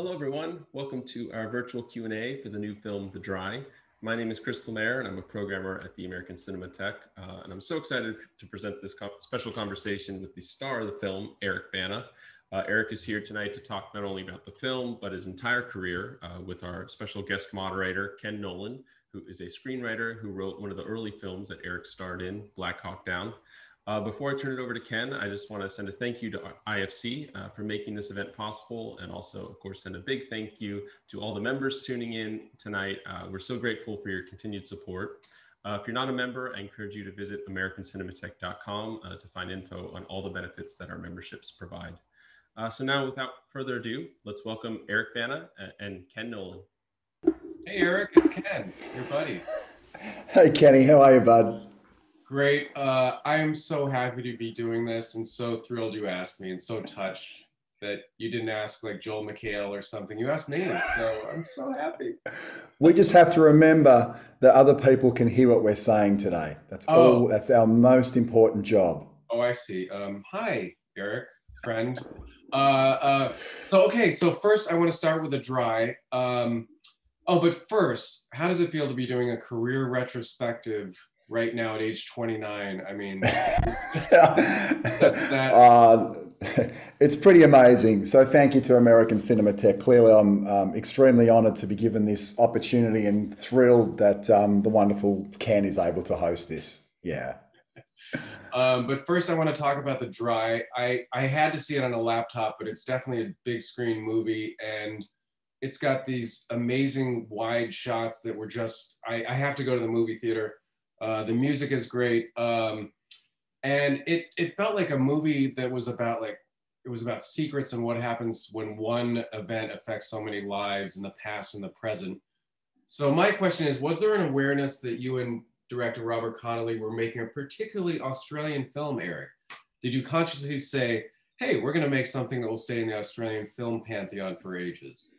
Hello, everyone. Welcome to our virtual Q&A for the new film, The Dry. My name is Chris Lemaire, and I'm a programmer at the American Cinematheque. And I'm so excited to present this special conversation with the star of the film, Eric Bana. Eric is here tonight to talk not only about the film, but his entire career with our special guest moderator, Ken Nolan, who is a screenwriter who wrote one of the early films that Eric starred in, Black Hawk Down. Before I turn it over to Ken, I just want to send a thank you to IFC for making this event possible, and also, of course, send a big thank you to all the members tuning in tonight. We're so grateful for your continued support. If you're not a member, I encourage you to visit americancinematheque.com to find info on all the benefits that our memberships provide. So now, without further ado, let's welcome Eric Bana and Ken Nolan. Hey, Eric, it's Ken, your buddy. Hey, Kenny, how are you, bud? Great. I am so happy to be doing this and so thrilled you asked me and so touched that you didn't ask like Joel McHale or something. You asked me, so I'm so happy. We just have to remember that other people can hear what we're saying today. That's all. That's our most important job. Oh, I see. Hi, Eric, friend. So first I want to start with a dry. But first, how does it feel to be doing a career retrospective right now at age 29? I mean, it's pretty amazing. So thank you to American Cinematheque. Clearly, I'm extremely honored to be given this opportunity and thrilled that the wonderful Ken is able to host this. Yeah. But first, I want to talk about The Dry. I had to see it on a laptop, but it's definitely a big screen movie, and it's got these amazing wide shots that were just, I have to go to the movie theater. The music is great. And it felt like a movie that was about it was about secrets and what happens when one event affects so many lives in the past and the present. So my question is, was there an awareness that you and director Robert Connolly were making a particularly Australian film, Eric? Did you consciously say, hey, we're going to make something that will stay in the Australian film pantheon for ages?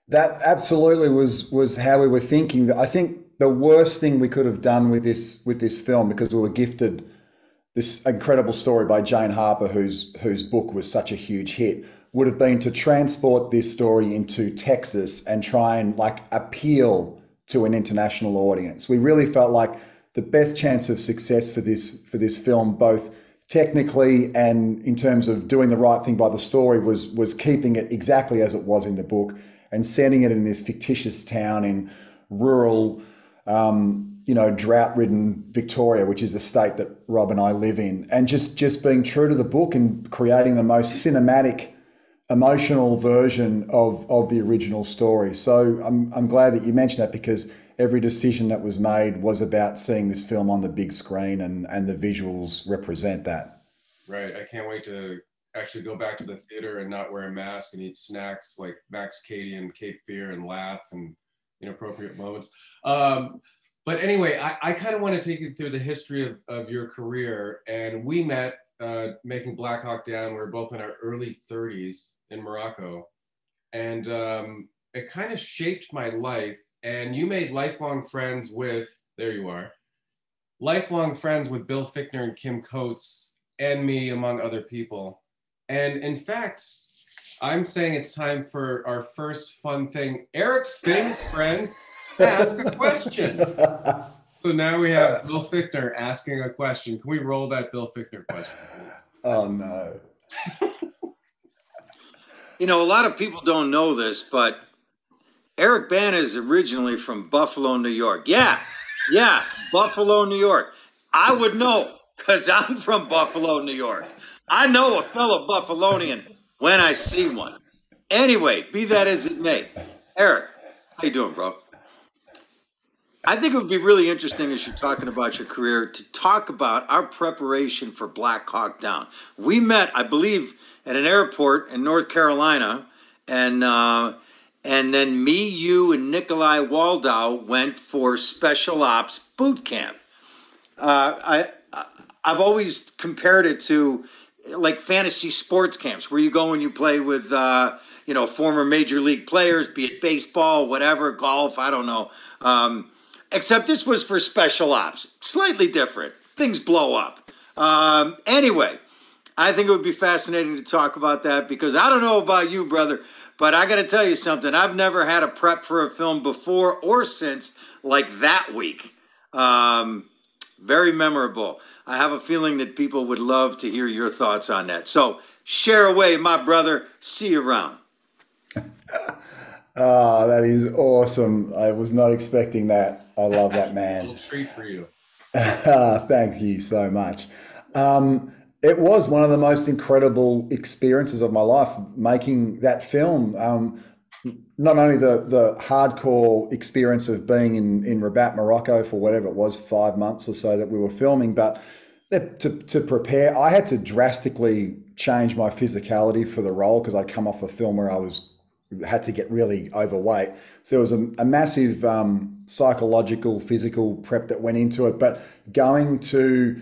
That absolutely was how we were thinking. I think the worst thing we could have done with this film, because we were gifted this incredible story by Jane Harper, whose book was such a huge hit, would have been to transport this story into Texas and try and appeal to an international audience. We really felt like the best chance of success for this film, both technically and in terms of doing the right thing by the story, was keeping it exactly as it was in the book and setting it in this fictitious town in rural, drought-ridden Victoria, which is the state that Rob and I live in, and just being true to the book and creating the most cinematic, emotional version of the original story. So I'm glad that you mentioned that, because every decision that was made was about seeing this film on the big screen, and the visuals represent that. Right. I can't wait to actually go back to the theater and not wear a mask and eat snacks like Max Cady and Cape Fear and laugh and inappropriate moments. But anyway, I kind of want to take you through the history of your career. And we met making Black Hawk Down. We were both in our early 30s in Morocco. And it kind of shaped my life. And you made lifelong friends with, there you are, lifelong friends with Bill Fichtner and Kim Coates and me, among other people. And in fact, I'm saying it's time for our first fun thing. Eric's famous friends ask a question. So now we have Bill Fichtner asking a question. Can we roll that Bill Fichtner question? Oh, no. A lot of people don't know this, but Eric Bana is originally from Buffalo, New York. Yeah, Buffalo, New York. I would know, because I'm from Buffalo, New York. I know a fellow Buffalonian when I see one. Anyway, be that as it may. Eric, how you doing, bro? I think it would be really interesting, as you're talking about your career, to talk about our preparation for Black Hawk Down. We met, I believe, at an airport in North Carolina, and then me, you, and Nikolai Waldau went for special ops boot camp. I've always compared it to like fantasy sports camps, where you go and you play with former major league players, be it baseball, whatever, golf, I don't know. Except this was for special ops, slightly different. Things blow up. Anyway, I think it would be fascinating to talk about that, because I don't know about you, brother, But I got to tell you something. I've never had a prep for a film before or since like that week. Very memorable. I have a feeling that people would love to hear your thoughts on that. So share away, my brother. See you around. Oh, that is awesome. I was not expecting that. I love that, man. A little treat for you. Thank you so much. It was one of the most incredible experiences of my life making that film. Not only the hardcore experience of being in Rabat, Morocco for whatever it was, 5 months or so that we were filming, but to prepare, I had to drastically change my physicality for the role because I'd come off a film where I had to get really overweight. So there was a massive psychological, physical prep that went into it. But going to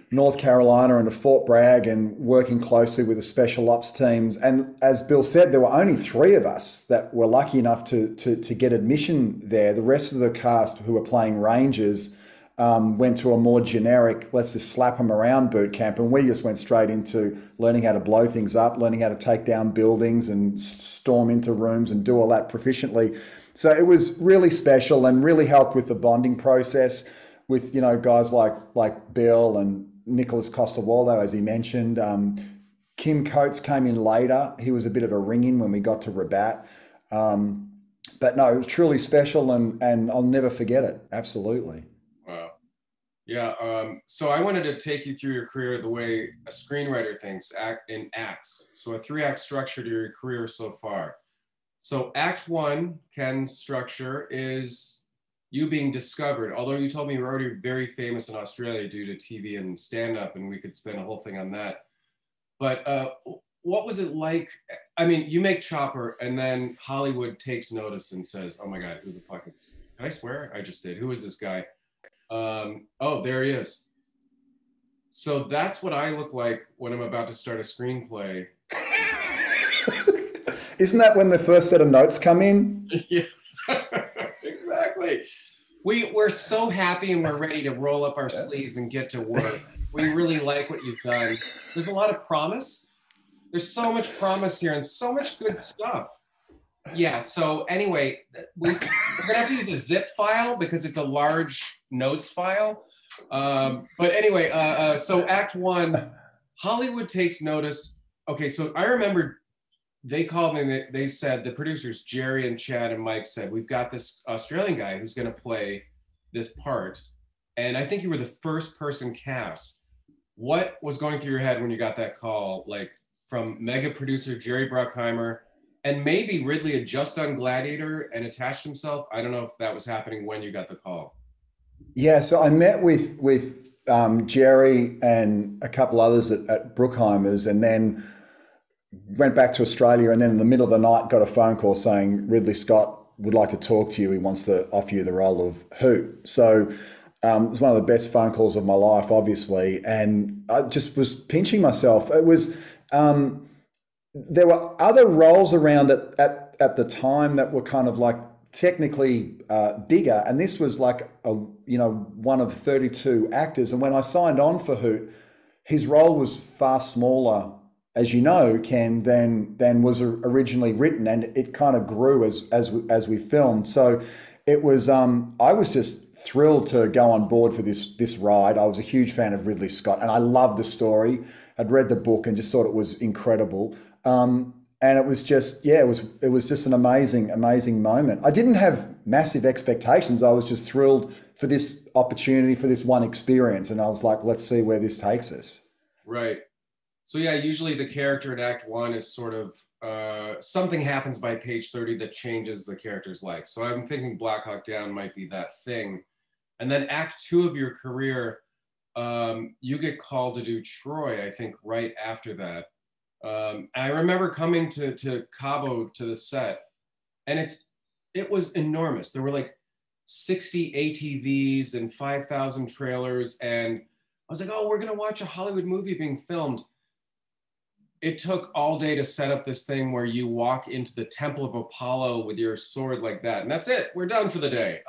North Carolina and to Fort Bragg and working closely with the special ops teams. And as Bill said, there were only 3 of us that were lucky enough to get admission there. The rest of the cast who were playing Rangers went to a more generic, let's just slap them around boot camp. And we just went straight into learning how to blow things up, learning how to take down buildings and storm into rooms and do all that proficiently. So it was really special and really helped with the bonding process with, guys like Bill and Nicholas Costa-Waldo, as he mentioned. Kim Coates came in later. He was a bit of a ring-in when we got to Rabat. But no, it was truly special and I'll never forget it. Absolutely. Wow. Yeah. So I wanted to take you through your career the way a screenwriter thinks in acts. So a 3-act structure to your career so far. So Act 1, Ken's structure, is you being discovered. Although you told me you're already very famous in Australia due to TV and stand-up, and we could spend a whole thing on that. But what was it like? I mean, you make Chopper, and then Hollywood takes notice and says, "Oh my God, who the fuck is?" Can I swear? I just did. Who is this guy? Oh, there he is. So that's what I look like when I'm about to start a screenplay. Isn't that when the first set of notes come in? Yeah, exactly. We're so happy and we're ready to roll up our sleeves and get to work. We really like what you've done. There's a lot of promise. There's so much promise here and so much good stuff. Yeah, so anyway, we're gonna have to use a zip file because it's a large notes file. But anyway, so Act 1, Hollywood takes notice. Okay, so I remember they called me and they said, the producers, Jerry and Chad and Mike said, we've got this Australian guy who's gonna play this part. And I think you were the first person cast. What was going through your head when you got that call, like from mega producer Jerry Bruckheimer, and maybe Ridley had just done Gladiator and attached himself? I don't know if that was happening when you got the call. Yeah, so I met with Jerry and a couple others at Bruckheimer's, and then went back to Australia, and then in the middle of the night got a phone call saying Ridley Scott would like to talk to you. He wants to offer you the role of Hoot. So it was one of the best phone calls of my life, obviously, and I just was pinching myself. It was there were other roles around at the time that were kind of like technically bigger, and this was like one of 32 actors. And when I signed on for Hoot, his role was far smaller, as you know, Ken, than was originally written, and it kind of grew as we filmed. So it was I was just thrilled to go on board for this ride. I was a huge fan of Ridley Scott, and I loved the story. I'd read the book and just thought it was incredible. And it was just, it was just an amazing moment. I didn't have massive expectations. I was just thrilled for this opportunity, for this one experience. And I was like, let's see where this takes us. Right. So yeah, usually the character in Act 1 is sort of, something happens by page 30 that changes the character's life. So I'm thinking Black Hawk Down might be that thing. And then Act 2 of your career, you get called to do Troy, I think, right after that. I remember coming to Cabo to the set, and it was enormous. There were like 60 ATVs and 5,000 trailers, and I was like, oh, we're gonna watch a Hollywood movie being filmed. It took all day to set up this thing where you walk into the Temple of Apollo with your sword like that, and that's it. We're done for the day.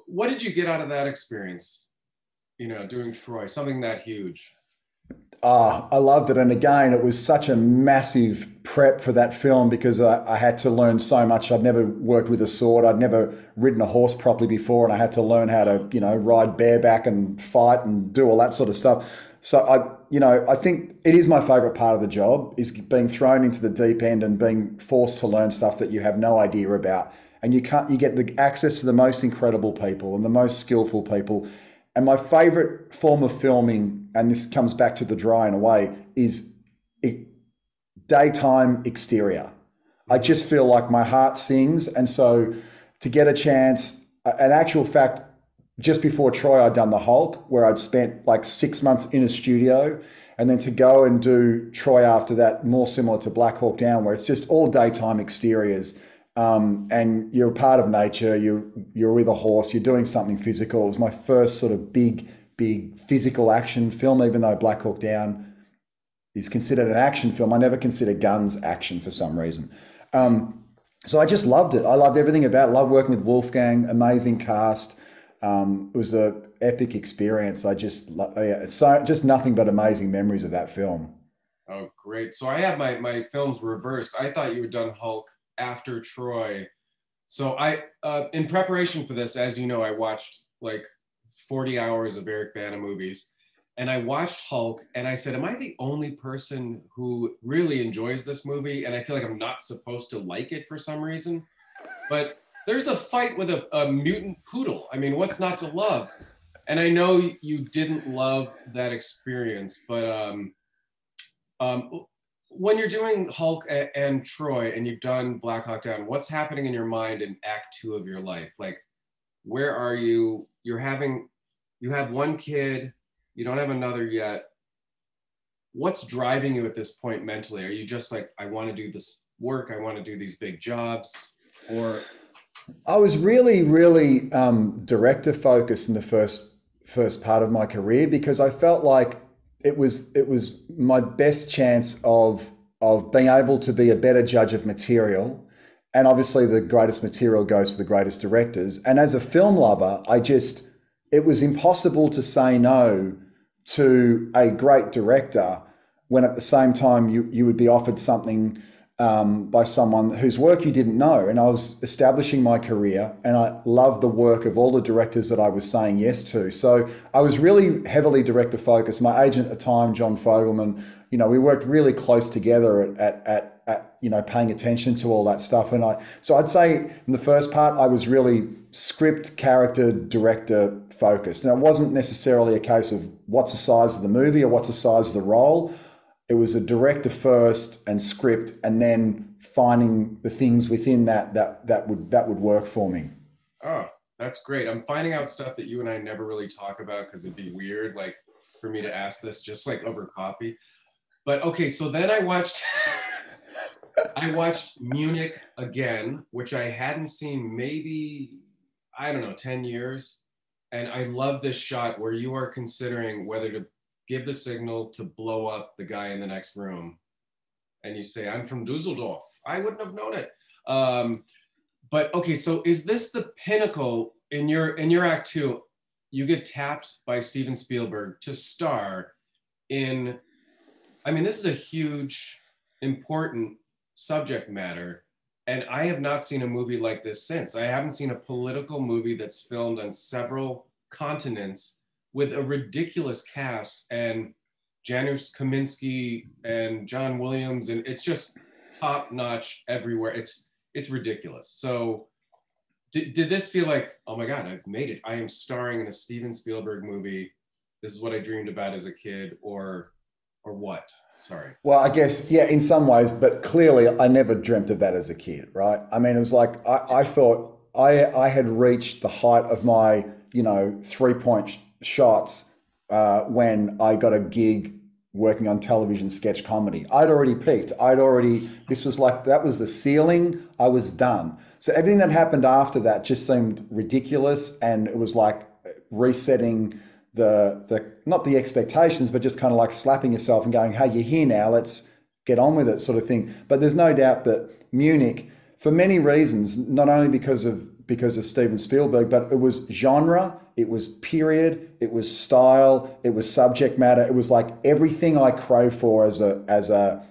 What did you get out of that experience? Doing Troy, something that huge? I loved it. And again, it was such a massive prep for that film because I had to learn so much. I'd never worked with a sword. I'd never ridden a horse properly before. And I had to learn how to, ride bareback and fight and do all that sort of stuff. So I think it is my favorite part of the job is being thrown into the deep end and being forced to learn stuff that you have no idea about. And you get the access to the most incredible people and the most skillful people. And my favorite form of filming, and this comes back to The Dry in a way, is daytime exterior. I just feel like my heart sings. And so to get a chance, an actual fact, just before Troy, I'd done The Hulk, where I'd spent like 6 months in a studio. And then to go and do Troy after that, more similar to Black Hawk Down, where it's just all daytime exteriors. And you're a part of nature, you're with a horse, you're doing something physical. It was my first sort of big physical action film, even though Black Hawk Down is considered an action film. I never consider guns action for some reason. So I just loved it. I loved everything about it. I loved working with Wolfgang, amazing cast. It was an epic experience. Just nothing but amazing memories of that film. Oh, great. So I have my films reversed. I thought you had done Hulk after Troy. So in preparation for this, as you know, I watched like 40 hours of Eric Bana movies, and I watched Hulk and I said, am I the only person who really enjoys this movie? And I feel like I'm not supposed to like it for some reason, but there's a fight with a mutant poodle. I mean, what's not to love? And I know you didn't love that experience, but when you're doing Hulk and Troy and you've done Black Hawk Down, what's happening in your mind in Act 2 of your life? Like, where are you? You have one kid, you don't have another yet. What's driving you at this point mentally? Are you just like, I want to do this work, I want to do these big jobs? Or I was really, really director focused in the first part of my career because I felt like it was my best chance of being able to be a better judge of material. And obviously the greatest material goes to the greatest directors. And as a film lover, it was impossible to say no to a great director when at the same time you would be offered something by someone whose work you didn't know. And I was establishing my career and I loved the work of all the directors that I was saying yes to. So I was really heavily director focused. My agent at the time, John Fogelman, we worked really close together at paying attention to all that stuff. And so I'd say in the first part, I was really script, character, director focused. And it wasn't necessarily a case of what's the size of the movie or what's the size of the role. It was a director first and script, and then finding the things within that would work for me. Oh, that's great. I'm finding out stuff that you and I never really talk about because it'd be weird, like for me to ask this just like over coffee. But okay, so then I watched Munich again, which I hadn't seen maybe, I don't know, 10 years. And I love this shot where you are considering whether to give the signal to blow up the guy in the next room. And you say, I'm from Dusseldorf. I wouldn't have known it. But okay, so is this the pinnacle in your Act 2? You get tapped by Steven Spielberg to star in, I mean, this is a huge, important subject matter. And I have not seen a movie like this since. I haven't seen a political movie that's filmed on several continents with a ridiculous cast and Janusz Kaminski and John Williams, and it's just top notch everywhere. It's ridiculous. So did this feel like, oh my God, I've made it. I am starring in a Steven Spielberg movie. This is what I dreamed about as a kid, or what? Sorry. Well, I guess, yeah, in some ways, but clearly I never dreamt of that as a kid, right? I mean, it was like, I thought I had reached the height of my, 3-point shots when I got a gig working on television sketch comedy. I'd already peaked. That was the ceiling. I was done. So everything that happened after that just seemed ridiculous. And it was like resetting the not the expectations, but just kind of like slapping yourself and going, hey, you're here now, let's get on with it sort of thing. But there's no doubt that Munich, for many reasons, not only because of because of Steven Spielberg, but it was genre, it was period, it was style, it was subject matter. It was like everything I crave for as a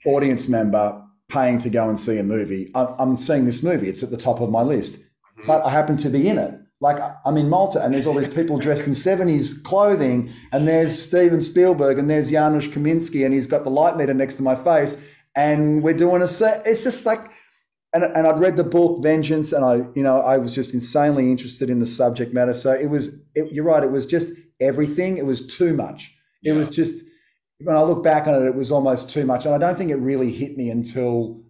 audience member paying to go and see a movie. I'm seeing this movie. It's at the top of my list, but I happen to be in it. Like I'm in Malta and there's all these people dressed in 70s clothing and there's Steven Spielberg and there's Janusz Kaminski and he's got the light meter next to my face and we're doing it's just like, and I'd read the book Vengeance and I was just insanely interested in the subject matter. So you're right. It was just everything. It was too much. It was just, when I look back on it, it was almost too much. And I don't think it really hit me until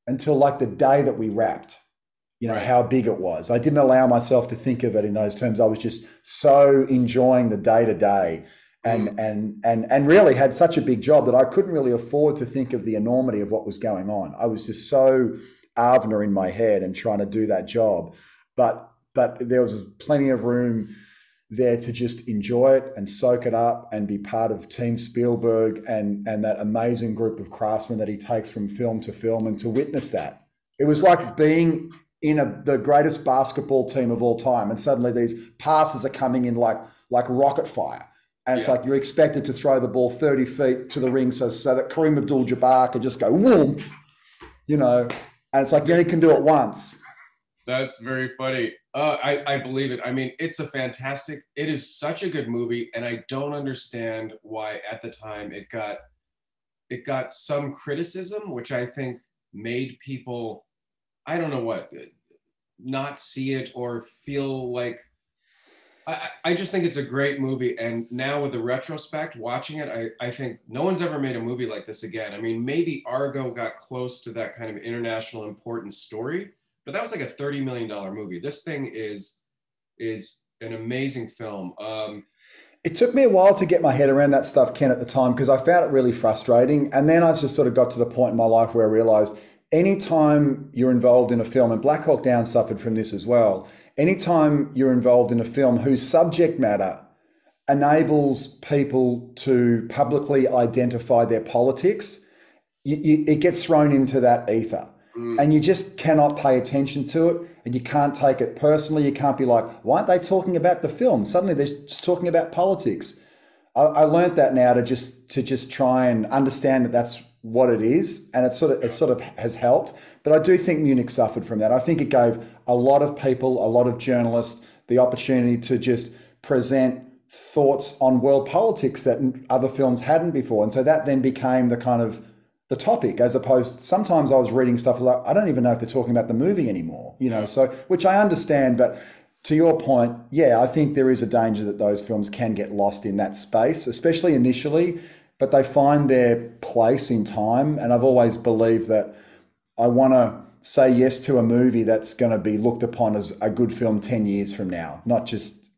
like the day that we wrapped. How big it was. I didn't allow myself to think of it in those terms. I was just so enjoying the day to day and really had such a big job that I couldn't really afford to think of the enormity of what was going on. I was just so Avner in my head and trying to do that job. But there was plenty of room there to just enjoy it and soak it up and be part of Team Spielberg and that amazing group of craftsmen that he takes from film to film and to witness that. It was like being in the greatest basketball team of all time, and suddenly these passes are coming in like rocket fire, and it's like you're expected to throw the ball 30 feet to the ring so that Kareem Abdul-Jabbar can just go whoomph, and it's like you only can do it once. That's very funny. I believe it. I mean, it is such a good movie, and I don't understand why at the time it got some criticism, which I think made people, I don't know what, not see it or feel like, I just think it's a great movie. And now with the retrospect, watching it, I think no one's ever made a movie like this again. I mean, maybe Argo got close to that kind of international important story, but that was like a $30 million movie. This thing is an amazing film. It took me a while to get my head around that stuff, Ken, at the time, because I found it really frustrating. And then I just sort of got to the point in my life where I realized anytime you're involved in a film, and Black Hawk Down suffered from this as well, anytime you're involved in a film whose subject matter enables people to publicly identify their politics, it gets thrown into that ether. And you just cannot pay attention to it, and you can't take it personally. You can't be like, why aren't they talking about the film? Suddenly they're just talking about politics. I learned that now to just try and understand that that's what it is, and it sort of has helped. But I do think Munich suffered from that. I think it gave a lot of people, a lot of journalists, the opportunity to just present thoughts on world politics that other films hadn't before, and so that then became the kind of the topic, as opposed, sometimes I was reading stuff like, I don't even know if they're talking about the movie anymore, so, which I understand, but to your point, I think there is a danger that those films can get lost in that space, especially initially, but they find their place in time. And I've always believed that I want to say yes to a movie that's going to be looked upon as a good film 10 years from now, not just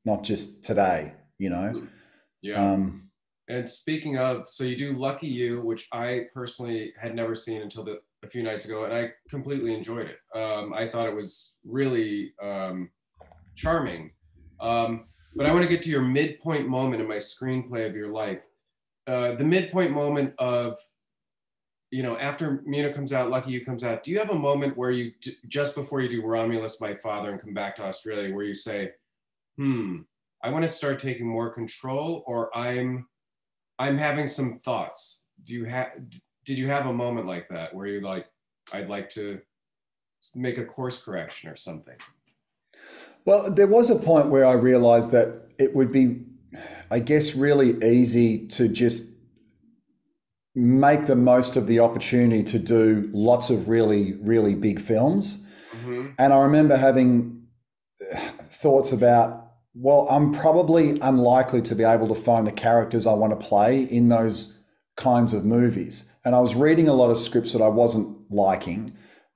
today, Yeah. And speaking of, so you do Lucky You, which I personally had never seen until a few nights ago, and I completely enjoyed it. I thought it was really charming. But I want to get to your midpoint moment in my screenplay of your life. The midpoint moment of, after Munich comes out, Lucky You comes out, do you have a moment where you, just before you do Romulus, My Father, and come back to Australia, where you say, I want to start taking more control, or I'm having some thoughts? Did you have a moment like that where you're like, I'd like to make a course correction or something? Well, there was a point where I realized that it would be, I guess, really easy to just make the most of the opportunity to do lots of really, really big films. Mm-hmm. And I remember having thoughts about, well, I'm probably unlikely to be able to find the characters I want to play in those kinds of movies. And I was reading a lot of scripts that I wasn't liking,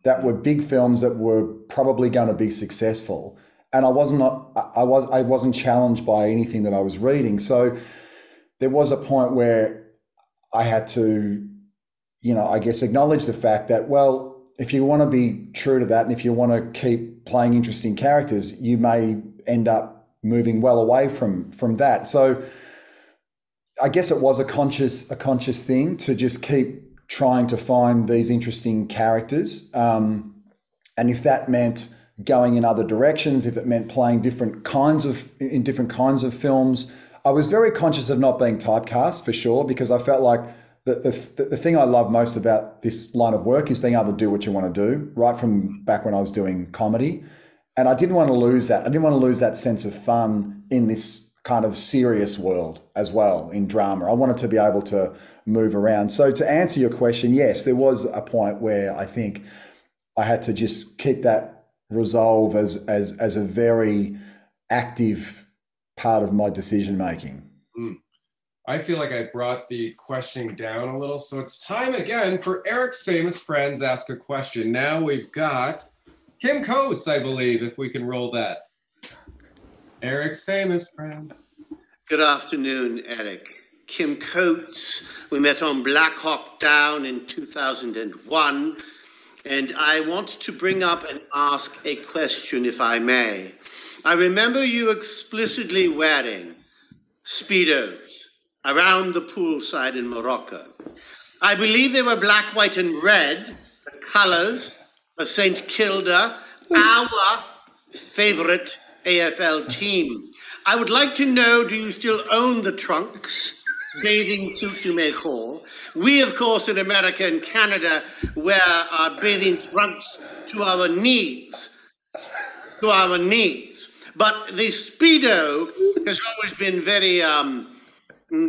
that were big films that were probably going to be successful. And I wasn't challenged by anything that I was reading. So there was a point where I had to, I guess, acknowledge the fact that, well, if you want to be true to that, and if you want to keep playing interesting characters, you may end up moving well away from that. So I guess it was a conscious thing to just keep trying to find these interesting characters. And if that meant going in other directions, if it meant playing different kinds of films, I was very conscious of not being typecast for sure, because I felt like the thing I love most about this line of work is being able to do what you want to do, right from back when I was doing comedy. And I didn't want to lose that. I didn't want to lose that sense of fun in this kind of serious world as well, in drama. I wanted to be able to move around. So to answer your question, yes, there was a point where I think I had to just keep that resolve as a very active part of my decision making. I feel like I brought the questioning down a little. So it's time again for Eric's famous friends ask a question. Now we've got Kim Coates, I believe, if we can roll that. Eric's famous friend. Good afternoon, Eric. Kim Coates. We met on Black Hawk Down in 2001. And I want to bring up and ask a question, if I may. I remember you explicitly wearing Speedos around the poolside in Morocco. I believe they were black, white, and red, the colors of St. Kilda, our favorite AFL team. I would like to know, do you still own the trunks, bathing suit you may call? We, of course, in America and Canada, wear our bathing trunks to our knees. But the Speedo has always been very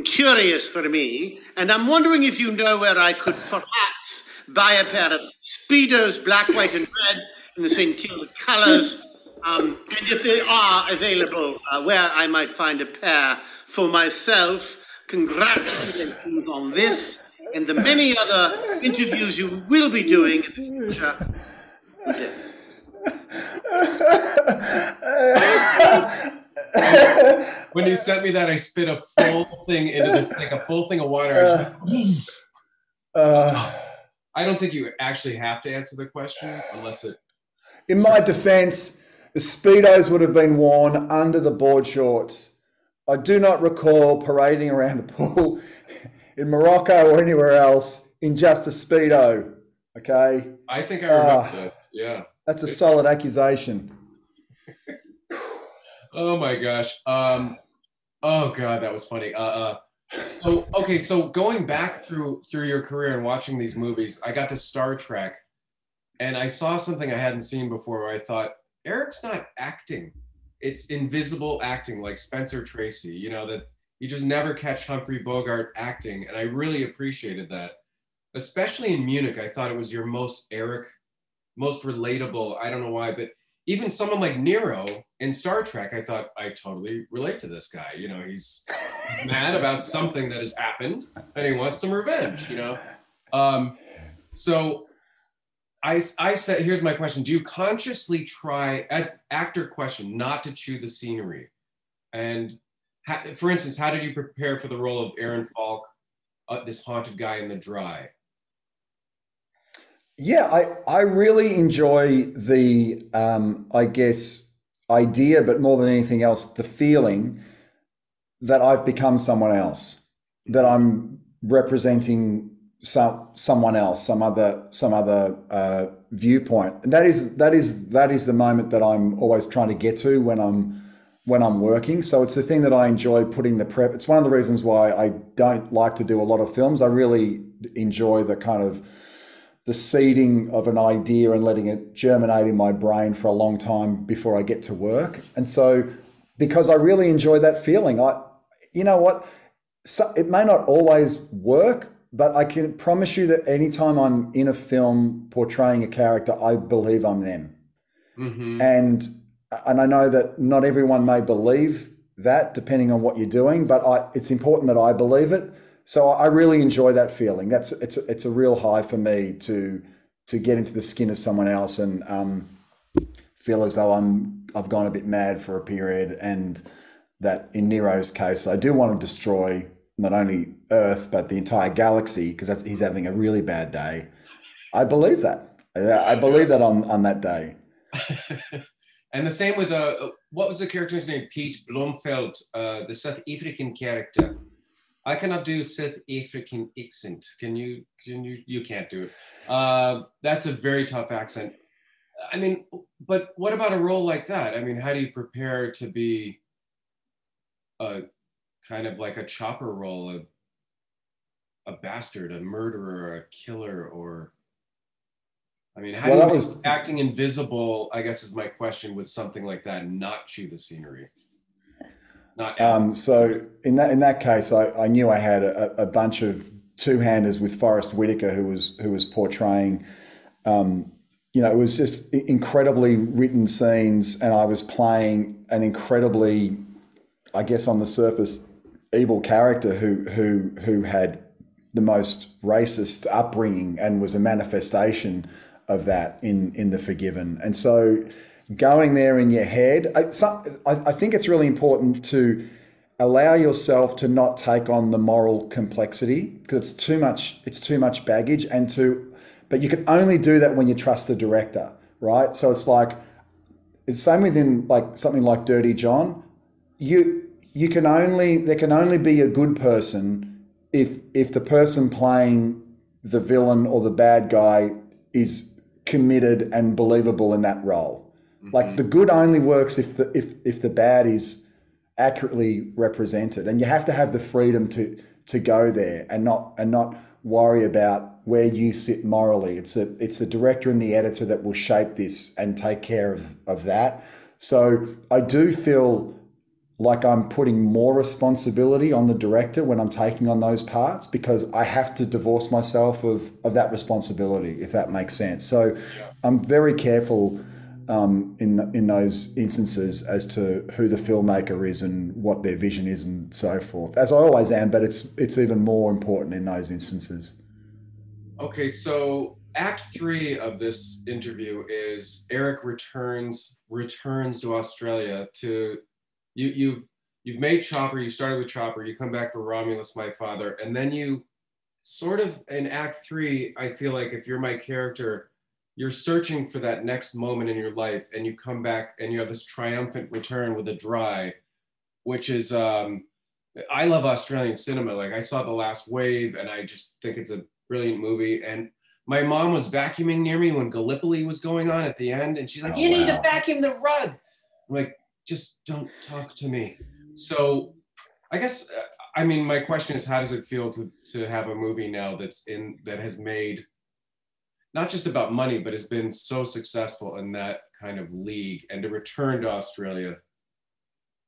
curious for me, and I'm wondering if you know where I could perhaps buy a pair of Speedos, black, white, and red, in the St. Kilda colors, and if they are available, where I might find a pair for myself. Congratulations on this and the many other interviews you will be doing in the future. When you sent me that, I spit a full thing into this, like a full thing of water. I don't think you actually have to answer the question unless it... In my defense, the Speedos would have been worn under the board shorts. I do not recall parading around the pool in Morocco or anywhere else in just a Speedo, okay? I think I remember that, yeah. That's a solid accusation. Oh my gosh. Oh God, that was funny. So going back through your career and watching these movies, I got to Star Trek and I saw something I hadn't seen before where I thought, Eric's not acting. It's invisible acting, like Spencer Tracy, you know, that you just never catch Humphrey Bogart acting. And I really appreciated that. Especially in Munich, I thought it was your most Eric, most relatable. I don't know why, but even someone like Nero in Star Trek, I thought I totally relate to this guy. You know, he's mad about something that has happened and he wants some revenge, you know? So I said, here's my question. Do you consciously try, as actor question, not to chew the scenery? And for instance, how did you prepare for the role of Aaron Falk, this haunted guy in The Dry? Yeah, I really enjoy the, I guess, idea, but more than anything else, the feeling that I've become someone else, that I'm representing someone else, some other viewpoint. And that is the moment that I'm always trying to get to when I'm working. So it's the thing that I enjoy putting the prep. It's one of the reasons why I don't like to do a lot of films. I really enjoy the kind of the seeding of an idea and letting it germinate in my brain for a long time before I get to work. And so because I really enjoy that feeling, you know what, so it may not always work, but I can promise you that anytime I'm in a film portraying a character, I believe I'm them. Mm-hmm. And I know that not everyone may believe that depending on what you're doing, but it's important that I believe it. So I really enjoy that feeling. It's a real high for me to get into the skin of someone else and feel as though I've gone a bit mad for a period, and that in Nero's case, I do want to destroy not only Earth but the entire galaxy because he's having a really bad day. I believe that. I believe that on that day. And the same with what was the character's name? Pete Bloomfield, the South African character. I cannot do South African accent. Can you? You can't do it. That's a very tough accent. I mean, but what about a role like that? I mean, how do you prepare to be a kind of like a chopper role, a bastard, a murderer, a killer, or I mean, how do you make acting invisible, I guess is my question, with something like that and not chew the scenery? So in that case, I knew I had a bunch of two-handers with Forrest Whitaker, who was portraying, it was just incredibly written scenes, and I was playing an incredibly, I guess on the surface, evil character who had the most racist upbringing and was a manifestation of that in The Forgiven. And so going there in your head, I think it's really important to allow yourself to not take on the moral complexity, because it's too much baggage, but you can only do that when you trust the director, right? So it's same within like something like Dirty John. There can only be a good person if the person playing the villain or the bad guy is committed and believable in that role. Mm-hmm. Like the good only works if the bad is accurately represented, and you have to have the freedom to go there and not worry about where you sit morally. It's the director and the editor that will shape this and take care of that. So I do feel like I'm putting more responsibility on the director when I'm taking on those parts, because I have to divorce myself of that responsibility, if that makes sense. So I'm very careful in those instances as to who the filmmaker is and what their vision is and so forth, as I always am, but it's even more important in those instances. Okay, so Act 3 of this interview is Eric returns to Australia to you've made Chopper, you started with Chopper, you come back for Romulus, My Father, and then you sort of in Act 3, I feel like if you're my character, you're searching for that next moment in your life, and you come back and you have this triumphant return with a dry, which is, I love Australian cinema. Like I saw The Last Wave and I just think it's a brilliant movie. And my mom was vacuuming near me when Gallipoli was going on at the end. And she's like, you need to vacuum the rug. I'm like, just don't talk to me. So I guess, my question is, how does it feel to have a movie now that has made, not just about money, but has been so successful in that kind of league, and to return to Australia?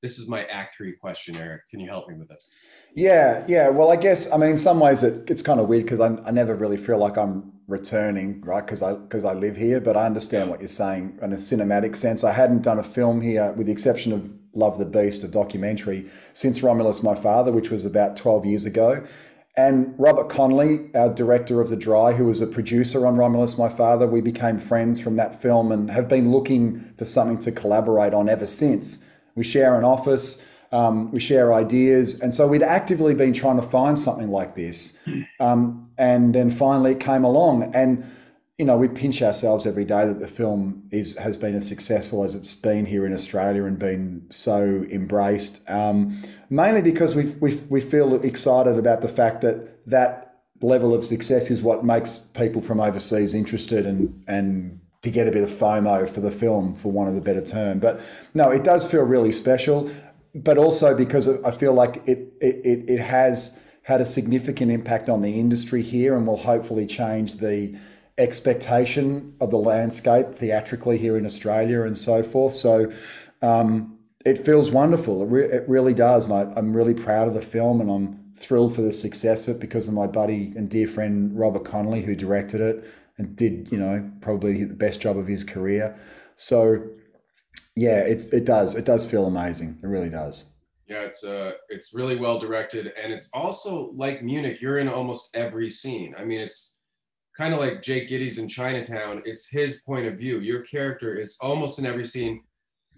This is my Act 3 question, Eric. Can you help me with this? Yeah. Well, I guess, in some ways it's kind of weird because I never really feel like I'm returning, right? Because I live here, but I understand what you're saying in a cinematic sense. I hadn't done a film here, with the exception of Love the Beast, a documentary, since Romulus, My Father, which was about 12 years ago. And Robert Connolly, our director of The Dry, who was a producer on Romulus, My Father, we became friends from that film and have been looking for something to collaborate on ever since. We share an office, we share ideas. And so we'd actively been trying to find something like this. And then finally it came along. And, we pinch ourselves every day that the film has been as successful as it's been here in Australia and been so embraced. Mainly because we feel excited about the fact that level of success is what makes people from overseas interested and to get a bit of FOMO for the film, for want of a better term. But no, it does feel really special, but also because I feel like it has had a significant impact on the industry here and will hopefully change the expectation of the landscape theatrically here in Australia and so forth. So it feels wonderful. It really does. And I'm really proud of the film, and I'm thrilled for the success of it because of my buddy and dear friend, Robert Connolly, who directed it and did, probably the best job of his career. So yeah, it does feel amazing. It really does. Yeah, it's really well directed, and it's also like Munich. You're in almost every scene. It's kind of like Jake Gittes in Chinatown. It's his point of view. Your character is almost in every scene,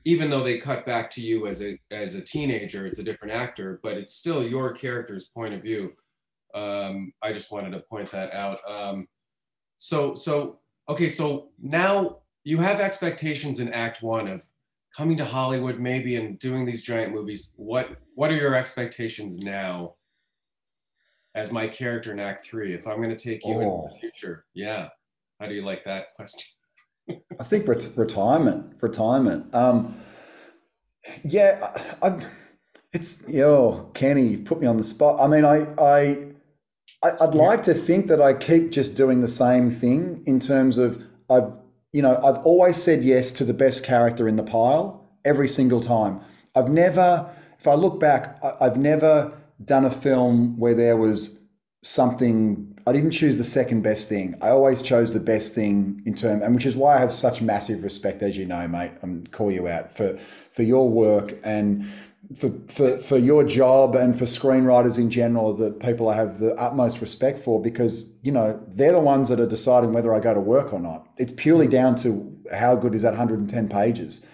even though they cut back to you as a teenager. It's a different actor, but it's still your character's point of view. I just wanted to point that out. Okay, so now you have expectations in Act 1 of coming to Hollywood maybe and doing these giant movies. What are your expectations now as my character in Act 3? If I'm going to take you into the future, yeah. How do you like that question? I think retirement. Yeah, it's, Kenny, you've put me on the spot. I mean, I'd like to think that I keep just doing the same thing in terms of I've always said yes to the best character in the pile every single time. If I look back, I've never done a film where there was something, I didn't choose the second best thing. I always chose the best thing and which is why I have such massive respect, as you know, mate, call you out for your work and for your job and for screenwriters in general, that people I have the utmost respect for, because, they're the ones that are deciding whether I go to work or not. It's purely down to how good is that 110 pages.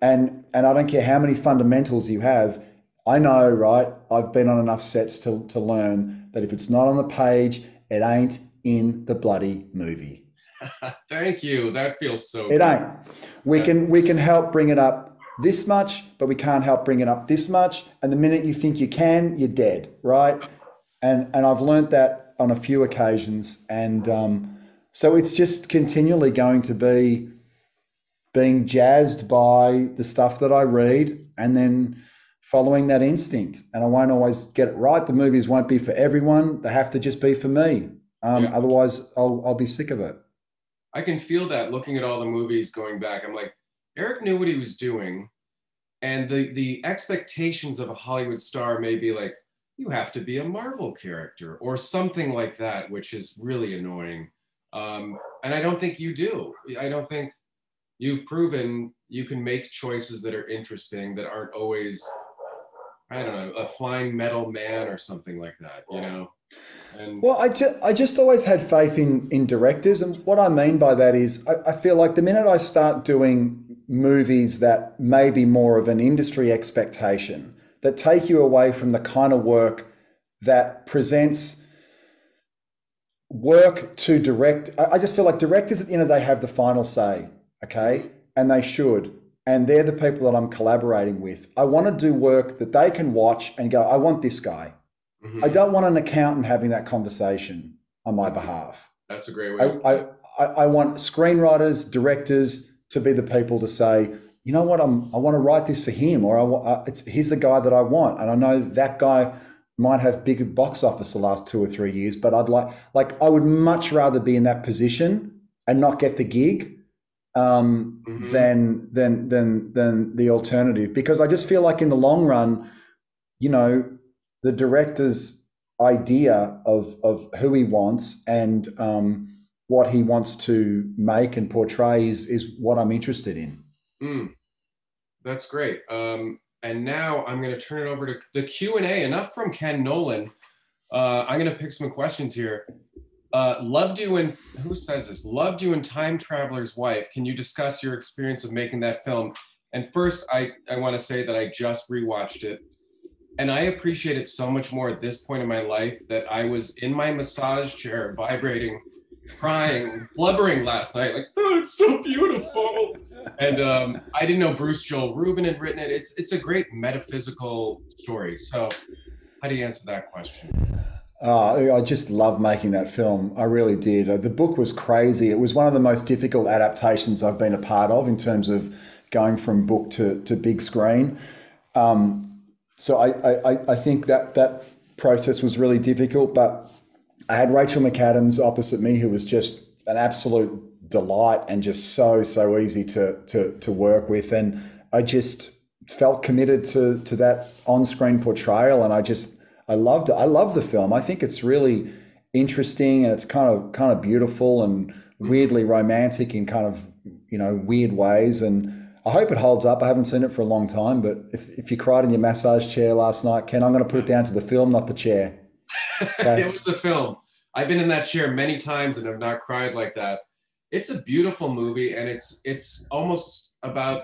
And I don't care how many fundamentals you have. I know, right? I've been on enough sets to learn that if it's not on the page, it ain't in the bloody movie. Thank you. That feels so It good. ain't. We can help bring it up this much, but we can't help bring it up this much. And the minute you think you can, you're dead, right? And I've learned that on a few occasions. And so it's just continually going to be being jazzed by the stuff that I read and then following that instinct. And I won't always get it right. The movies won't be for everyone. They have to just be for me. Otherwise, I'll be sick of it. I can feel that looking at all the movies going back. I'm like, Eric knew what he was doing. And the expectations of a Hollywood star may be like, you have to be a Marvel character or something like that, which is really annoying. And I don't think you do. I don't think you've proven you can make choices that are interesting, that aren't always, I don't know, a flying metal man or something like that, And well, I just always had faith in directors. And what I mean by that is I feel like the minute I start doing movies that may be more of an industry expectation, that take you away from the kind of work that presents work to direct, I just feel like directors at the end of the day have the final say, okay? And they should. And they're the people that I'm collaborating with. I want to do work that they can watch and go, I want this guy. Mm-hmm. I don't want an accountant having that conversation on my behalf. That's a great way. I want screenwriters, directors to be the people to say, you know what, I want to write this for him, or he's the guy that I want. And I know that guy might have big box office the last 2 or 3 years, but I'd I would much rather be in that position and not get the gig than the alternative, because I just feel like in the long run, the director's idea of who he wants and what he wants to make and portray is what I'm interested in. That's great. And now I'm going to turn it over to the Q&A. Enough from Ken Nolan. I'm going to pick some questions here. Loved you in, who says this? Loved you in Time Traveler's Wife. Can you discuss your experience of making that film? And first, I want to say that I just rewatched it. And I appreciate it so much more at this point in my life that I was in my massage chair, vibrating, crying, blubbering last night, like, oh, it's so beautiful. And I didn't know Bruce Joel Rubin had written it. It's a great metaphysical story. So how do you answer that question? I just love making that film. I really did. The book was crazy. It was one of the most difficult adaptations I've been a part of in terms of going from book to big screen. So I think that process was really difficult, but I had Rachel McAdams opposite me, who was just an absolute delight and just so easy to work with. And I just felt committed to that on-screen portrayal, and I loved it. I love the film. I think it's really interesting, and it's kind of beautiful and weirdly romantic in kind of, weird ways. And I hope it holds up. I haven't seen it for a long time, but if you cried in your massage chair last night, Ken, I'm going to put it down to the film, not the chair. Okay? It was the film. I've been in that chair many times and have not cried like that. It's a beautiful movie, and it's almost about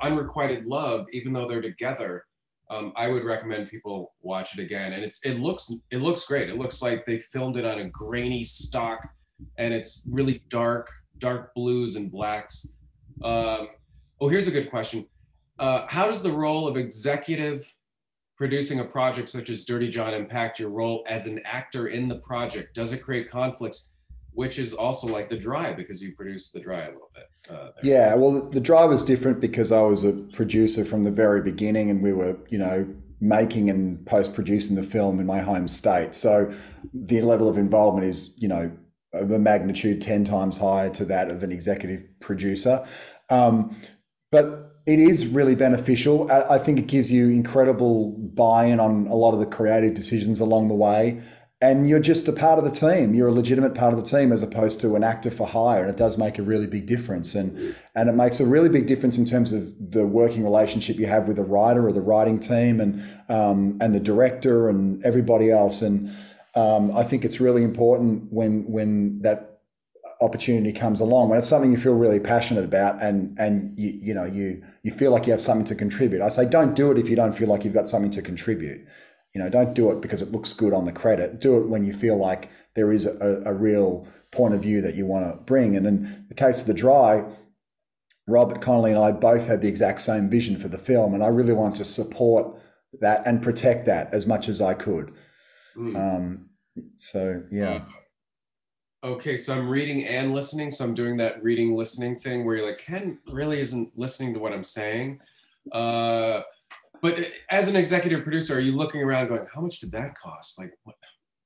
unrequited love, even though they're together. I would recommend people watch it again, and it looks great. It looks like they filmed it on a grainy stock, and it's really dark blues and blacks. Here's a good question. How does the role of executive producing a project such as Dirty John impact your role as an actor in the project? Does it create conflicts? which is also like The Dry, because you produced The Dry a little bit. Yeah, well, The Dry was different because I was a producer from the very beginning, and we were, making and post-producing the film in my home state. So the level of involvement is, of a magnitude 10 times higher to that of an executive producer. But it is really beneficial. I think it gives you incredible buy-in on a lot of the creative decisions along the way. And you're just a part of the team. You're a legitimate part of the team as opposed to an actor for hire. And it does make a really big difference. And it makes a really big difference in terms of the working relationship you have with the writer or the writing team and the director and everybody else. And I think it's really important when that opportunity comes along, when it's something you feel really passionate about and you feel like you have something to contribute. I say don't do it if you don't feel like you've got something to contribute. Don't do it because it looks good on the credit. Do it when you feel like there is a real point of view that you want to bring. And in the case of The Dry, Robert Connolly and I both had the exact same vision for the film, and I really wanted to support that and protect that as much as I could. So, yeah. Okay, so I'm reading and listening. So I'm doing that reading, listening thing where you're like, Ken really isn't listening to what I'm saying. But as an executive producer, are you looking around going, how much did that cost? Like,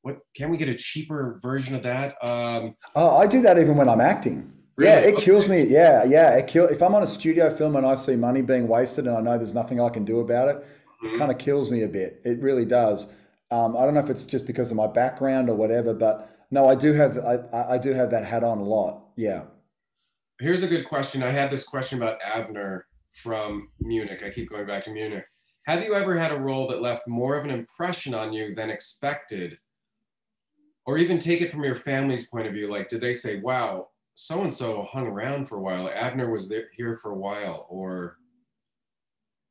what can we get a cheaper version of that? I do that even when I'm acting. Really? Yeah, it kills me. Yeah. If I'm on a studio film and I see money being wasted and I know there's nothing I can do about it, it kind of kills me a bit. It really does. I don't know if it's just because of my background or whatever, but no, I do have that hat on a lot. Yeah. Here's a good question. I had this question about Avner from Munich. I keep going back to Munich. Have you ever had a role that left more of an impression on you than expected? Or even take it from your family's point of view. Like, did they say, wow, so-and-so hung around for a while. Avner was here for a while, or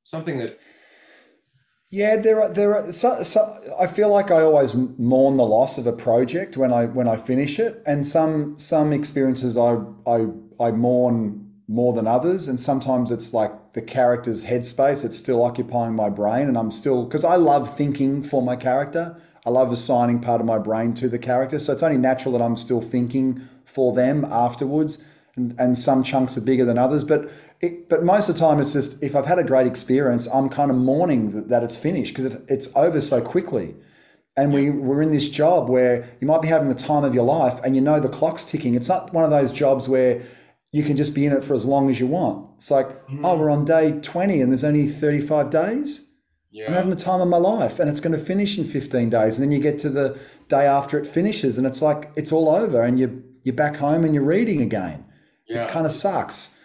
something that... Yeah, there are. So I feel like I always mourn the loss of a project when I finish it, and some experiences I mourn more than others, and sometimes it's like the character's headspace. It's still occupying my brain, and I'm still, because I love thinking for my character. I love assigning part of my brain to the character, so it's only natural that I'm still thinking for them afterwards. And some chunks are bigger than others, but most of the time it's just, if I've had a great experience, I'm kind of mourning that it's finished because it's over so quickly. And we're in this job where you might be having the time of your life and the clock's ticking. It's not one of those jobs where you can just be in it for as long as you want. It's like, oh, we're on day 20 and there's only 35 days. Yeah. I'm having the time of my life and it's going to finish in 15 days. And then you get to the day after it finishes and it's like, it's all over and you're back home and you're reading again. Yeah. It kind of sucks.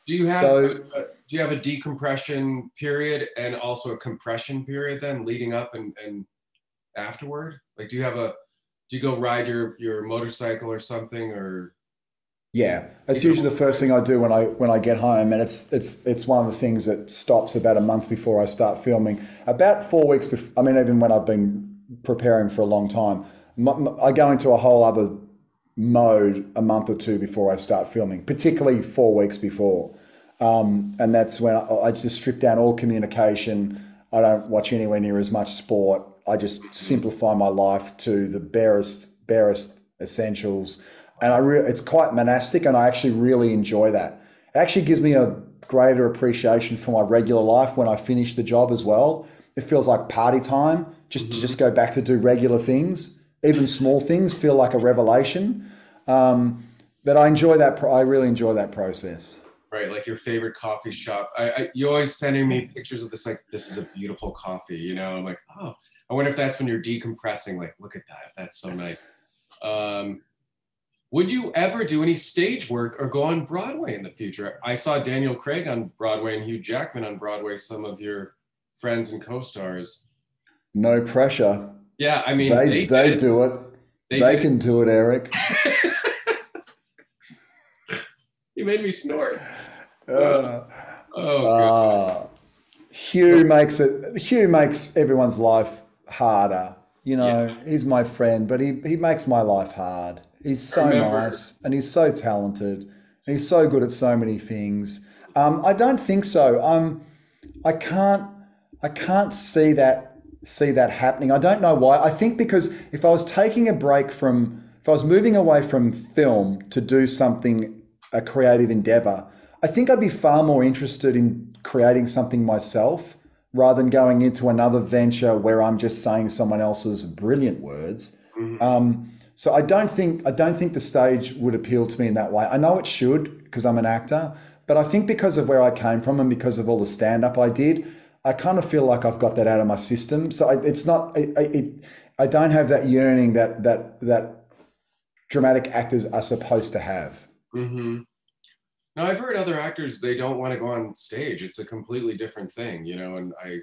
Do you have a decompression period and also a compression period then leading up and afterward? Like, do you go ride your motorcycle or something, or? Yeah, it's usually the first thing I do when I get home, and it's one of the things that stops about a month before I start filming. About 4 weeks before, I mean, even when I've been preparing for a long time, I go into a whole other mode a month or two before I start filming, particularly 4 weeks before. And that's when I just strip down all communication. I don't watch anywhere near as much sport. I just simplify my life to the barest essentials. And it's quite monastic, and I actually really enjoy that. It actually gives me a greater appreciation for my regular life when I finish the job as well. It feels like party time, to just go back to do regular things. Even small things feel like a revelation. But I enjoy that. I really enjoy that process. Right, like your favorite coffee shop. You always sending me pictures of this, like, this is a beautiful coffee, I'm like, oh, I wonder if that's when you're decompressing, like, look at that, that's so nice. Would you ever do any stage work or go on Broadway in the future? I saw Daniel Craig on Broadway and Hugh Jackman on Broadway, some of your friends and co-stars. No pressure. Yeah, I mean, they do it. They can do it, Eric. You made me snort. Hugh makes everyone's life harder. He's my friend, but he makes my life hard. He's so nice and he's so talented and he's so good at so many things. I don't think so. I can't see that happening. I don't know why. I think because if I was taking a break from if I was moving away from film to do something, a creative endeavor, I think I'd be far more interested in creating something myself rather than going into another venture where I'm just saying someone else's brilliant words. So I don't think the stage would appeal to me in that way. I know it should because I'm an actor, but I think because of where I came from and because of all the stand-up I did, I kind of feel like I've got that out of my system. So I don't have that yearning that dramatic actors are supposed to have. Mm-hmm. No, I've heard other actors, they don't want to go on stage. It's a completely different thing, you know, and I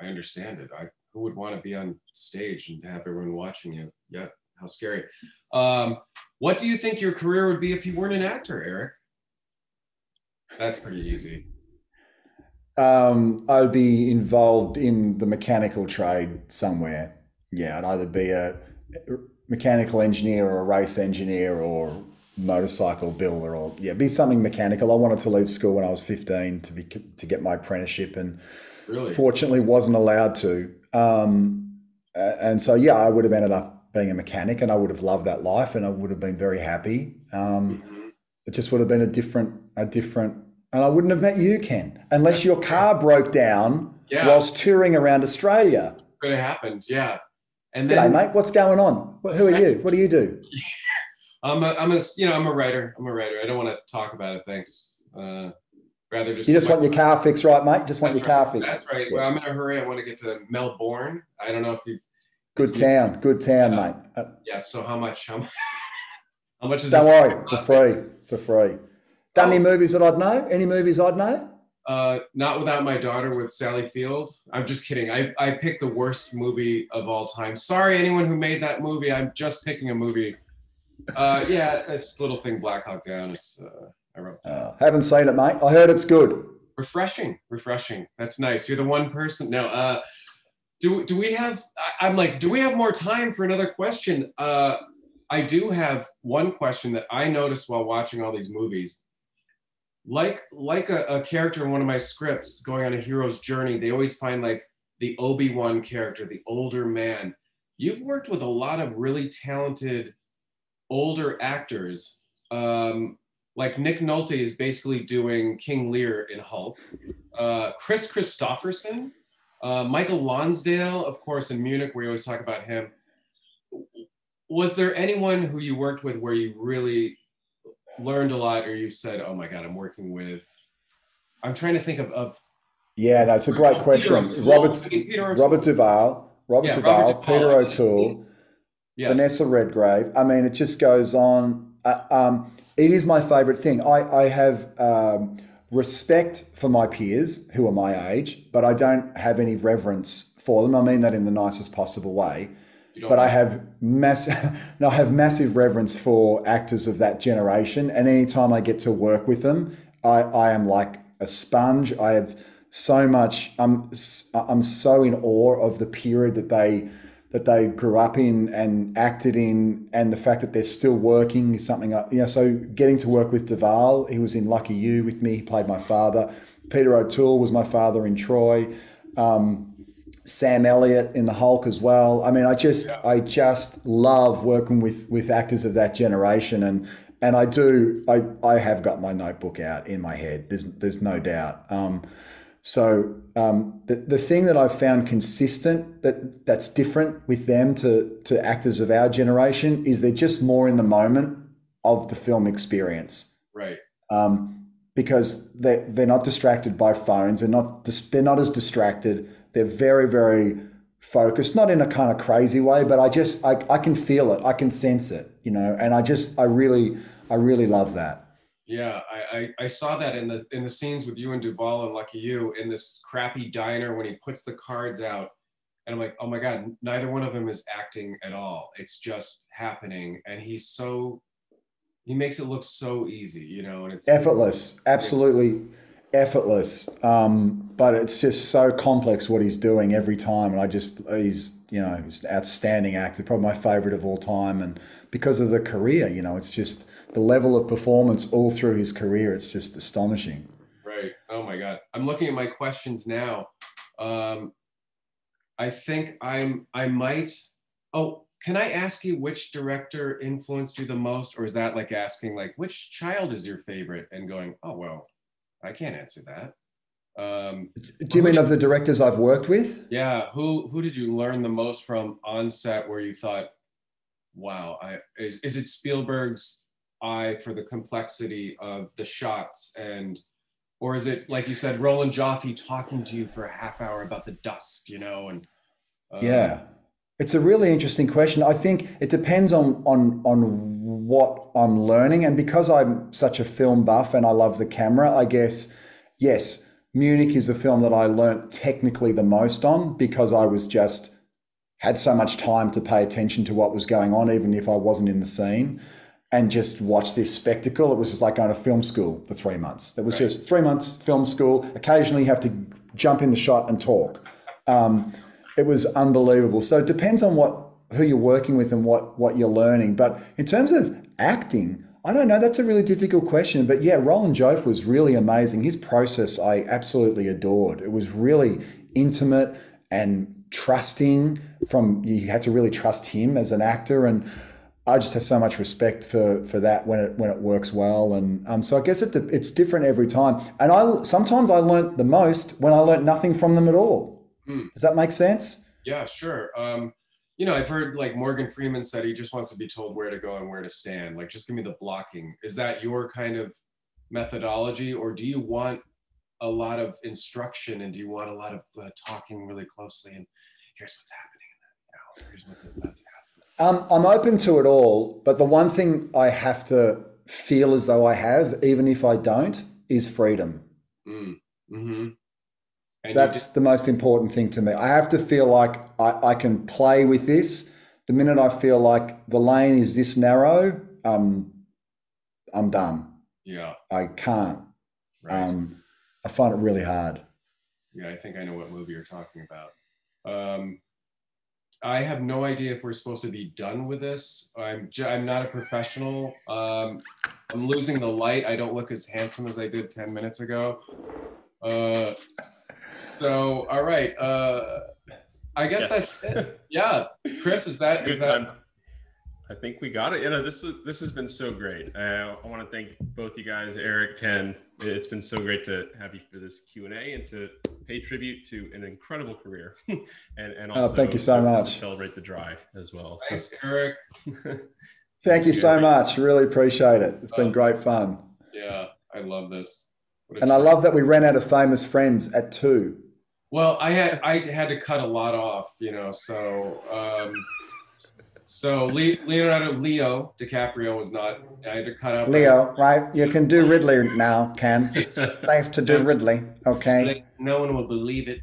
understand it. Who would want to be on stage and have everyone watching you? Yeah, how scary. What do you think your career would be if you weren't an actor, Eric? That's pretty easy. I'd be involved in the mechanical trade somewhere. Yeah, I'd either be a mechanical engineer or a race engineer or motorcycle builder, or be something mechanical. I wanted to leave school when I was 15 to get my apprenticeship, and really? Fortunately wasn't allowed to. And so I would have ended up being a mechanic, and I would have loved that life, and I would have been very happy. It just would have been a different, and I wouldn't have met you, Ken, unless your car broke down whilst touring around Australia. Could have happened, yeah. And then, g'day, mate. What's going on? Who are you? What do you do? I'm a writer. I don't want to talk about it. Thanks. Rather just. You just want your car fixed, right, mate? Just want your car fixed. That's right. Yeah. Well, I'm in a hurry. I want to get to Melbourne. I don't know if you. Good town, mate. Yeah. So how much? How much is? Don't worry, for free. Done any movies that I'd know? Any movies I'd know? Not Without My Daughter with Sally Field. I'm just kidding. I picked the worst movie of all time. Sorry, anyone who made that movie. I'm just picking a movie. This little thing, Black Hawk Down. It's I wrote that. Haven't seen it, mate. I heard it's good. Refreshing. That's nice. You're the one person. No. Do we have? I'm like, do we have more time for another question? I do have one question that I noticed while watching all these movies. Like a character in one of my scripts going on a hero's journey, they always find like the Obi-Wan character, the older man. You've worked with a lot of really talented older actors. Like Nick Nolte is basically doing King Lear in Hulk. Chris Christopherson, Michael Lonsdale, of course, in Munich, we always talk about him. Was there anyone who you worked with where you really learned a lot, or you said, oh my God, I'm working with, I'm trying to think of it's a great question. Robert Duvall, Peter O'Toole, Vanessa Redgrave. I mean, it just goes on. It is my favorite thing. I have respect for my peers who are my age, but I don't have any reverence for them. I mean that in the nicest possible way. But I have massive reverence for actors of that generation, and anytime I get to work with them, I am like a sponge. I have so much. I'm so in awe of the period that they grew up in and acted in, and the fact that they're still working is something. So getting to work with Duvall, he was in Lucky You with me. He played my father. Peter O'Toole was my father in Troy. Sam Elliott in the Hulk as well. I mean, I just love working with actors of that generation, and I have got my notebook out in my head. There's no doubt. The thing that I've found consistent that's different with them to actors of our generation is they're just more in the moment of the film experience. Right. Because they're not distracted by phones. They're not as distracted. They're very, very focused, not in a kind of crazy way, but I can feel it. I can sense it, and I really love that. Yeah, I saw that in the scenes with you and Duvall and Lucky You in this crappy diner when he puts the cards out, and I'm like, oh my God, neither one of them is acting at all. It's just happening, and he makes it look so easy, and it's effortless, absolutely effortless. But it's just so complex what he's doing every time, and he's an outstanding actor, probably my favorite of all time, and because of the career, it's just the level of performance all through his career. It's just astonishing. Right. Oh my God. I'm looking at my questions now. I think I might. Oh, can I ask you which director influenced you the most? Or is that like asking like, which child is your favorite? And going, oh, well, I can't answer that. Do you mean of the directors I've worked with? Yeah. Who did you learn the most from on set where you thought, wow, is it Spielberg's eye for the complexity of the shots, or is it, like you said, Roland Joffe talking to you for a half hour about the dusk, you know? And yeah, it's a really interesting question. I think it depends on what I'm learning, and because I'm such a film buff and I love the camera, I guess, yes, Munich is the film that I learnt technically the most on, because I was just had so much time to pay attention to what was going on, even if I wasn't in the scene, and just watch this spectacle. It was just like going to film school for 3 months. It was just 3 months film school. Occasionally you have to jump in the shot and talk. It was unbelievable. So it depends on who you're working with and what you're learning. But in terms of acting, I don't know. That's a really difficult question. But yeah, Roland Joffe was really amazing. His process I absolutely adored. It was really intimate and trusting. You had to really trust him as an actor, and I just have so much respect for that when it works well. And so I guess it's different every time. And sometimes I learnt the most when I learnt nothing from them at all. Does that make sense? Yeah, sure. You know, I've heard like Morgan Freeman said he just wants to be told where to go and where to stand. Like, just give me the blocking. Is that your kind of methodology, or do you want a lot of instruction, and do you want a lot of talking really closely, and here's what's happening, and then, here's what's about to happen? I'm open to it all, but the one thing I have to feel as though I have, even if I don't, is freedom. Mm-hmm. That's the most important thing to me. I have to feel like I can play with this. The minute I feel like the lane is this narrow, I'm done. Yeah. I can't. Right. I find it really hard. Yeah, I think I know what movie you're talking about. I have no idea if we're supposed to be done with this. I'm not a professional. I'm losing the light. I don't look as handsome as I did 10 minutes ago. So, all right. I guess that's it. Yeah. Chris, is that? I think we got it. You know, this has been so great. I want to thank both you guys, Eric, Ken. It's been so great to have you for this Q&A and to pay tribute to an incredible career, and also thank you so much. To celebrate the dry as well. Thanks, Eric. Thank you so much. Really appreciate it. It's been great fun. Yeah, I love this. And I love that we ran out of famous friends at 2. Well, I had to cut a lot off, you know, so Leo DiCaprio was not. I had to cut out Leo, right? You can do Ridley now, Ken. It's safe to do Ridley, okay? No one will believe it.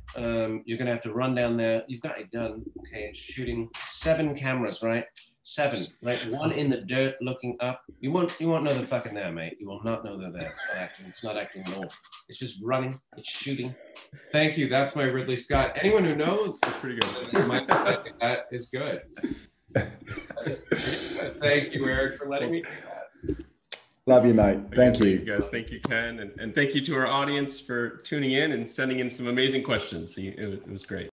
You're gonna have to run down there. You've got it done. Okay, it's shooting 7 cameras, right? 7, right? 1 in the dirt looking up. You won't know they're fucking there, mate. You will not know they're there. It's not acting. It's not acting at all. It's just running. It's shooting. Thank you. That's my Ridley Scott. Anyone who knows, that's pretty good. That is good. Thank you, Eric, for letting me do that. Love you, mate. Thank you. Thank you, guys. Thank you, Ken. And thank you to our audience for tuning in and sending in some amazing questions. It was great.